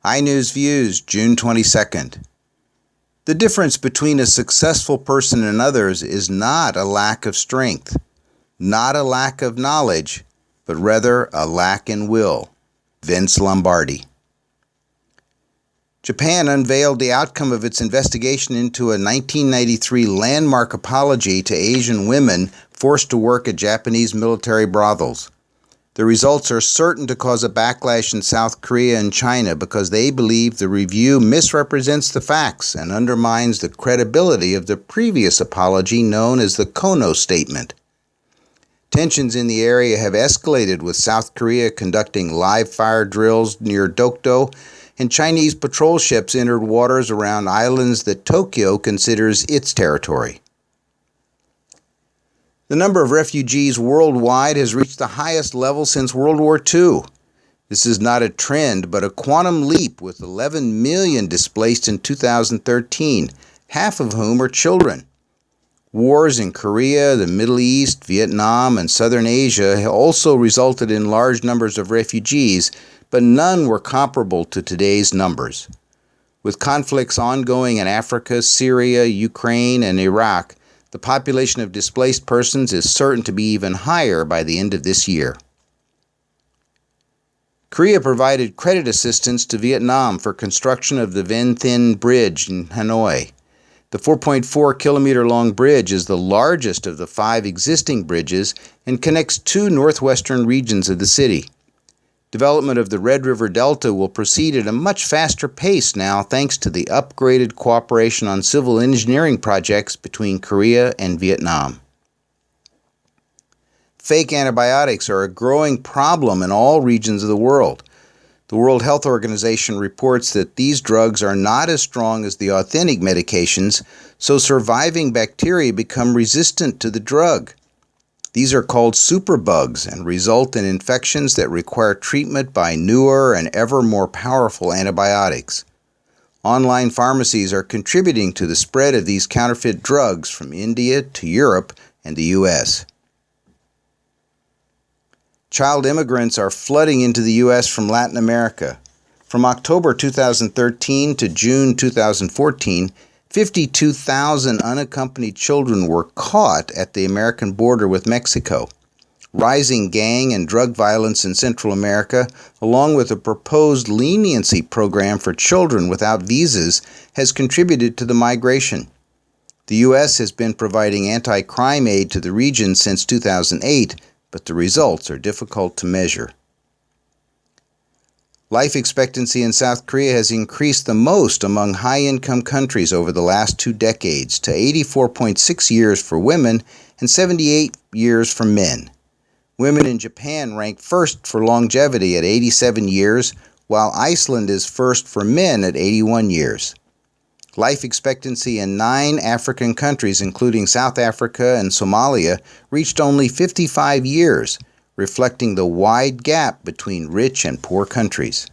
iNews Views, June 22nd. The difference between a successful person and others is not a lack of strength, not a lack of knowledge, but rather a lack in will. Vince Lombardi. Japan unveiled the outcome of its investigation into a 1993 landmark apology to Asian women forced to work at Japanese military brothels. The results are certain to cause a backlash in South Korea and China because they believe the review misrepresents the facts and undermines the credibility of the previous apology known as the Kono Statement. Tensions in the area have escalated, with South Korea conducting live fire drills near Dokdo, and Chinese patrol ships entered waters around islands that Tokyo considers its territory. The number of refugees worldwide has reached the highest level since World War II. This is not a trend, but a quantum leap, with 11 million displaced in 2013, half of whom are children. Wars in Korea, the Middle East, Vietnam, and Southern Asia also resulted in large numbers of refugees, but none were comparable to today's numbers. With conflicts ongoing in Africa, Syria, Ukraine, and Iraq, the population of displaced persons is certain to be even higher by the end of this year. Korea provided credit assistance to Vietnam for construction of the Vinh Thanh Bridge in Hanoi. The 4.4-kilometer-long bridge is the largest of the 5 existing bridges and connects 2 northwestern regions of the city. Development of the Red River Delta will proceed at a much faster pace now, thanks to the upgraded cooperation on civil engineering projects between Korea and Vietnam. Fake antibiotics are a growing problem in all regions of the world. The World Health Organization reports that these drugs are not as strong as the authentic medications, so surviving bacteria become resistant to the drug. These are called superbugs and result in infections that require treatment by newer and ever more powerful antibiotics. Online pharmacies are contributing to the spread of these counterfeit drugs from India to Europe and the U.S. Child immigrants are flooding into the U.S. from Latin America. From October 2013 to June 2014, 52,000 unaccompanied children were caught at the American border with Mexico. Rising gang and drug violence in Central America, along with a proposed leniency program for children without visas, has contributed to the migration. The U.S. has been providing anti-crime aid to the region since 2008, but the results are difficult to measure. Life expectancy in South Korea has increased the most among high-income countries over the last 2 decades, to 84.6 years for women and 78 years for men. Women in Japan rank first for longevity at 87 years, while Iceland is first for men at 81 years. Life expectancy in 9 African countries, including South Africa and Somalia, reached only 55 years, reflecting the wide gap between rich and poor countries.